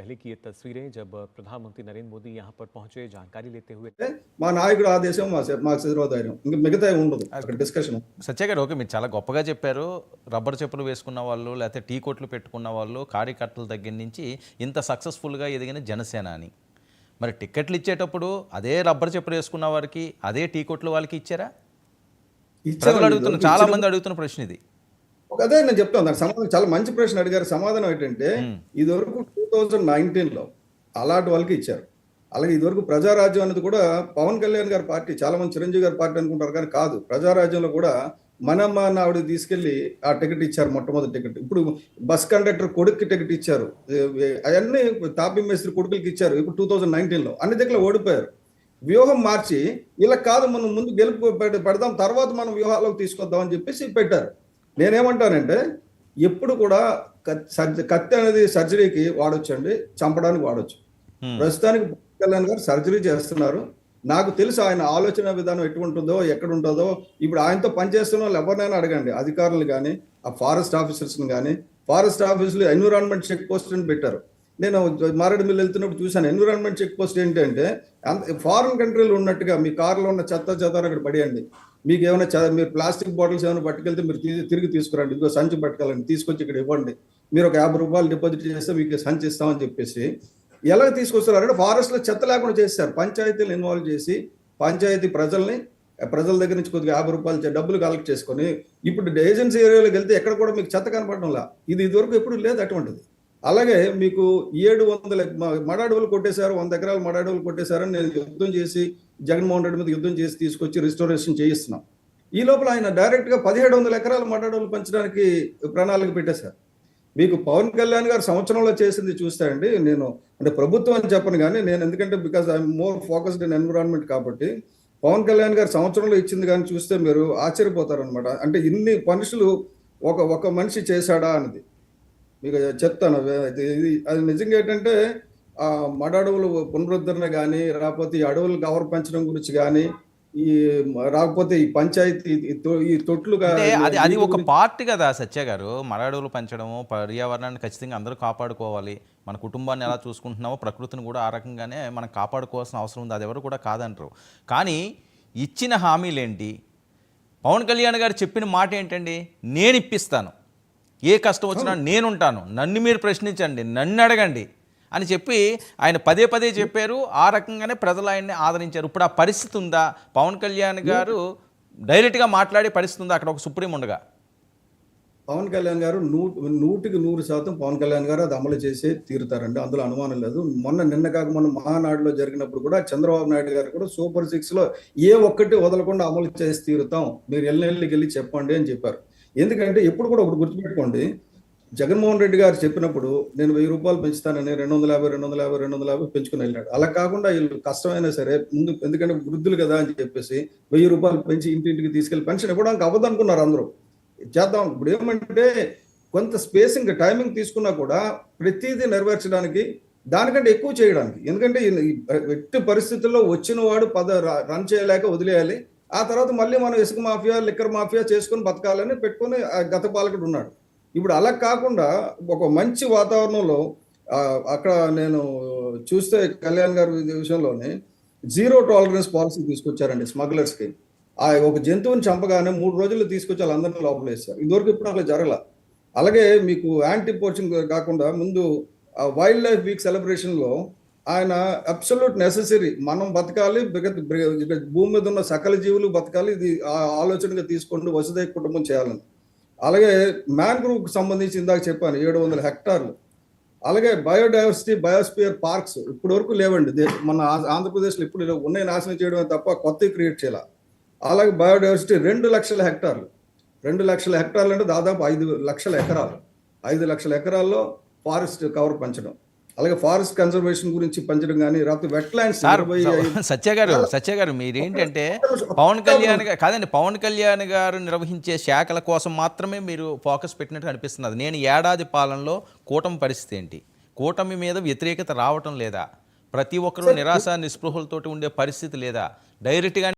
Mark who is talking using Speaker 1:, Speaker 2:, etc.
Speaker 1: पहले की ये तस्वीरें जब प्रधानमंत्री नरेंद्र मोदी यहाँ पर पहुंचे जानकारी लेते हुए।
Speaker 2: మా నాయకుడు ఆదేశం మాకు శిరోధైర్యం ఇంక మిగతా ఉండదు
Speaker 3: అది
Speaker 2: అక్కడ డిస్కషన్.
Speaker 3: సత్య గారు, ఓకే, మీరు చాలా గొప్పగా చెప్పారు. రబ్బర్ చెప్పులు వేసుకున్న వాళ్ళు, లేకపోతే టీ కొట్లు పెట్టుకున్న వాళ్ళు, కార్యకర్తల దగ్గర నుంచి ఇంత సక్సెస్ఫుల్గా ఎదిగిన జనసేన అని. మరి టికెట్లు ఇచ్చేటప్పుడు అదే రబ్బర్ చెప్పులు వేసుకున్న వారికి అదే టీ కొట్లు వాళ్ళకి ఇచ్చారా? ప్రజలు అడుగుతున్న, చాలా మంది అడుగుతున్న ప్రశ్న ఇది.
Speaker 2: అదే నేను చెప్తాను, దానికి సమాధానం చాలా మంచి ప్రశ్న అడిగారు. సమాధానం ఏంటంటే ఇదివరకు 2019లో అలాంటి వాళ్ళకి ఇచ్చారు. అలాగే ఇదివరకు ప్రజారాజ్యం అనేది కూడా పవన్ కళ్యాణ్ గారి పార్టీ, చాలా మంది చిరంజీవి గారి పార్టీ అనుకుంటారు కానీ కాదు. ప్రజారాజ్యంలో కూడా మనమ్మ అన్న ఆవిడ తీసుకెళ్లి ఆ టికెట్ ఇచ్చారు, మొట్టమొదటి టికెట్. ఇప్పుడు బస్ కండక్టర్ కొడుక్కి టికెట్ ఇచ్చారు, అవన్నీ తాపీ మేస్త్రి కొడుకులకి ఇచ్చారు. ఇప్పుడు 2019లో అన్ని దగ్గర ఓడిపోయారు. వ్యూహం మార్చి ఇలా కాదు, మనం ముందు గెలుపు పెడదాం, తర్వాత మనం వ్యూహాలకు తీసుకొద్దాం అని చెప్పేసి పెట్టారు. నేనేమంటానంటే ఎప్పుడు కూడా కత్తి అనేది సర్జరీకి వాడొచ్చండి, చంపడానికి వాడొచ్చు. ప్రస్తుతానికి పవన్ కళ్యాణ్ గారు సర్జరీ చేస్తున్నారు. నాకు తెలుసు ఆయన ఆలోచన విధానం ఎటువంటిదో ఎక్కడ ఉంటుందో. ఇప్పుడు ఆయనతో పనిచేస్తున్న వాళ్ళు ఎవరినైనా అడగండి, అధికారులు కానీ, ఆ ఫారెస్ట్ ఆఫీసర్స్ని కానీ. ఫారెస్ట్ ఆఫీసులు ఎన్విరాన్మెంట్ చెక్ పోస్ట్ అని పెట్టారు. నేను మారేడుమిల్లి వెళ్తున్నప్పుడు చూశాను. ఎన్విరాన్మెంట్ చెక్ పోస్ట్ ఏంటంటే ఫారిన్ కంట్రీలో ఉన్నట్టుగా మీ కార్లో ఉన్న చెత్త అక్కడ పడేయండి. మీకు ఏమైనా మీరు ప్లాస్టిక్ బాటిల్స్ ఏమైనా పట్టుకెళ్తే మీరు తిరిగి తీసుకురండి, ఇదిగో సంచి పట్టుకెళ్ళండి, తీసుకొచ్చి ఇక్కడ ఇవ్వండి, మీరు ఒక 50 రూపాయలు డిపాజిట్ చేస్తే మీకు సంచి ఇస్తామని చెప్పేసి ఎలా తీసుకొస్తారు అంటే ఫారెస్ట్లో చెత్త లేకుండా చేశారు. పంచాయతీలు ఇన్వాల్వ్ చేసి పంచాయతీ ప్రజల దగ్గర నుంచి కొద్దిగా 50 రూపాయలు డబ్బులు కలెక్ట్ చేసుకొని ఇప్పుడు ఏజెన్సీ ఏరియాలోకి వెళ్తే ఎక్కడ కూడా మీకు చెత్త కనపడడంలా. ఇది ఇదివరకు ఎప్పుడు లేదు అటువంటిది. అలాగే మీకు 700 మడాడువులు కొట్టేశారు, 100 ఎకరాలు మడాడువులు కొట్టేశారని నేను యుద్ధం చేసి జగన్మోహన్ రెడ్డి మీద యుద్ధం చేసి తీసుకొచ్చి రిస్టోరేషన్ చేయిస్తున్నాం. ఈ లోపల ఆయన డైరెక్ట్గా 1700 ఎకరాల మడాడువులు పెంచడానికి ప్రణాళిక పెట్టేశారు. మీకు పవన్ కళ్యాణ్ గారు సంవత్సరంలో చేసింది చూస్తే అండి, నేను అంటే ప్రభుత్వం అని చెప్పను కానీ నేను, ఎందుకంటే because I'm more focused in environment కాబట్టి, పవన్ కళ్యాణ్ గారు సంవత్సరంలో ఇచ్చింది కానీ చూస్తే మీరు ఆశ్చర్యపోతారనమాట. అంటే ఇన్ని పనులు ఒక మనిషి చేశాడా అన్నది మీకు చెప్తాను. అది నిజంగా ఏంటంటే ఆ మడాడువులు పునరుద్ధరణ కానీ, రాకపోతే ఈ అడవులు కవర్ పెంచడం గురించి కానీ, ఈ రాకపోతే ఈ పంచాయతీ ఈ తొట్లు
Speaker 3: అది ఒక పార్ట్ కదా సత్య గారు. మడాడువులు పెంచడము, పర్యావరణాన్ని ఖచ్చితంగా అందరూ కాపాడుకోవాలి. మన కుటుంబాన్ని ఎలా చూసుకుంటున్నామో ప్రకృతిని కూడా ఆ రకంగానే మనం కాపాడుకోవాల్సిన అవసరం ఉంది. అది ఎవరు కూడా కాదంటారు. కానీ ఇచ్చిన హామీలేంటి? పవన్ కళ్యాణ్ గారు చెప్పిన మాట ఏంటండి? నేను ఇప్పిస్తాను, ఏ కష్టం వచ్చినా నేనుంటాను, నన్ను మీరు ప్రశ్నించండి, నన్ను అడగండి అని చెప్పి ఆయన పదే చెప్పారు. ఆ రకంగానే ప్రజలు ఆయన్ని ఆదరించారు. ఇప్పుడు ఆ పరిస్థితి ఉందా? పవన్ కళ్యాణ్ గారు డైరెక్ట్గా మాట్లాడే పరిస్థితి ఉందా అక్కడ ఒక సుప్రీం ఉండగా?
Speaker 2: పవన్ కళ్యాణ్ గారు 100% పవన్ కళ్యాణ్ గారు అది అమలు చేసే తీరుతారండి, అందులో అనుమానం లేదు. నిన్న కాక మొన్న మహానాడులో జరిగినప్పుడు కూడా చంద్రబాబు నాయుడు గారు కూడా సూపర్ 6లో ఏ ఒక్కటి వదలకుండా అమలు చేసి తీరుతాం, మీరు ఎల్లెళ్ళకి వెళ్ళి చెప్పండి అని చెప్పారు. ఎందుకంటే ఎప్పుడు కూడా ఒకటి గుర్తుపెట్టుకోండి, జగన్మోహన్ రెడ్డి గారు చెప్పినప్పుడు నేను 1000 రూపాయలు పెంచుతానని 250 పెంచుకుని వెళ్ళాడు. అలా కాకుండా వీళ్ళు కష్టమైనా సరే ముందు, ఎందుకంటే వృద్ధులు కదా అని చెప్పేసి 1000 రూపాయలు పెంచి ఇంటింటికి తీసుకెళ్లి పెన్షన్ ఇవ్వడానికి అవ్వదనుకున్నారు అందరూ. చేద్దాం. ఇప్పుడు ఏమంటే కొంత స్పేసింగ్ టైమింగ్ తీసుకున్నా కూడా ప్రతిదీ నెరవేర్చడానికి దానికంటే ఎక్కువ చేయడానికి. ఎందుకంటే ఎట్టి పరిస్థితుల్లో వచ్చిన వాడు రన్ చేయలేక వదిలేయాలి. ఆ తర్వాత మళ్ళీ మనం ఇసుక మాఫియా, లిక్కర్ మాఫియా చేసుకుని బతకాలని పెట్టుకుని గత పాలకుడు ఉన్నాడు. ఇప్పుడు అలా కాకుండా ఒక మంచి వాతావరణంలో అక్కడ నేను చూస్తే కళ్యాణ్ గారి విషయంలోనే 0 టాలరెన్స్ పాలసీ తీసుకొచ్చారండి స్మగ్లర్స్కి. ఒక జంతువుని చంపగానే 3 రోజుల్లో తీసుకొచ్చి వాళ్ళందరినీ లోపల వేస్తారు. ఇదివరకు ఇప్పుడు అట్లా జరగల. అలాగే మీకు యాంటీ పోచింగ్ కాకుండా ముందు వైల్డ్ లైఫ్ వీక్ సెలబ్రేషన్లో ఆయన అబ్సల్యూట్ నెసెసరీ, మనం బతకాలి, భూమి మీద ఉన్న సకల జీవులు బతకాలి, ఇది ఆలోచనగా తీసుకోండి, వసుదైక కుటుంబం చేయాలని. అలాగే మ్యాంగ్రూవ్కి సంబంధించి ఇందాక చెప్పాను 700 హెక్టార్లు. అలాగే బయోడైవర్సిటీ, బయోస్పియర్ పార్క్స్ ఇప్పటి వరకు లేవండి మన ఆంధ్రప్రదేశ్లో. ఇప్పుడు ఉన్నాయి, నాశనం చేయడమే తప్ప కొత్తవి క్రియేట్ చేయాలి. అలాగే బయోడైవర్సిటీ 2 లక్షల హెక్టార్లు. 2 లక్షల హెక్టార్లు అంటే దాదాపు 5 లక్షల ఎకరాలు. 5 లక్షల ఎకరాల్లో ఫారెస్ట్ కవర్ పెంచడం, అలాగే ఫారెస్ట్ కన్జర్వేషన్ గురించి పెంచడం కానీ, రాకపోతే వెట్లాండ్స్.
Speaker 3: సత్య గారు మీరేంటంటే పవన్ కళ్యాణ్ గారు కాదండి, పవన్ కళ్యాణ్ గారు నిర్వహించే శాఖల కోసం మాత్రమే మీరు ఫోకస్ పెట్టినట్టు అనిపిస్తున్నది. నేను ఏడాది పాలనలో కూటమి పరిస్థితి ఏంటి? కూటమి మీద వ్యతిరేకత రావటం లేదా? ప్రతి ఒక్కరూ నిరాశ నిస్పృహలతోటి ఉండే పరిస్థితి లేదా? డైరెక్ట్గా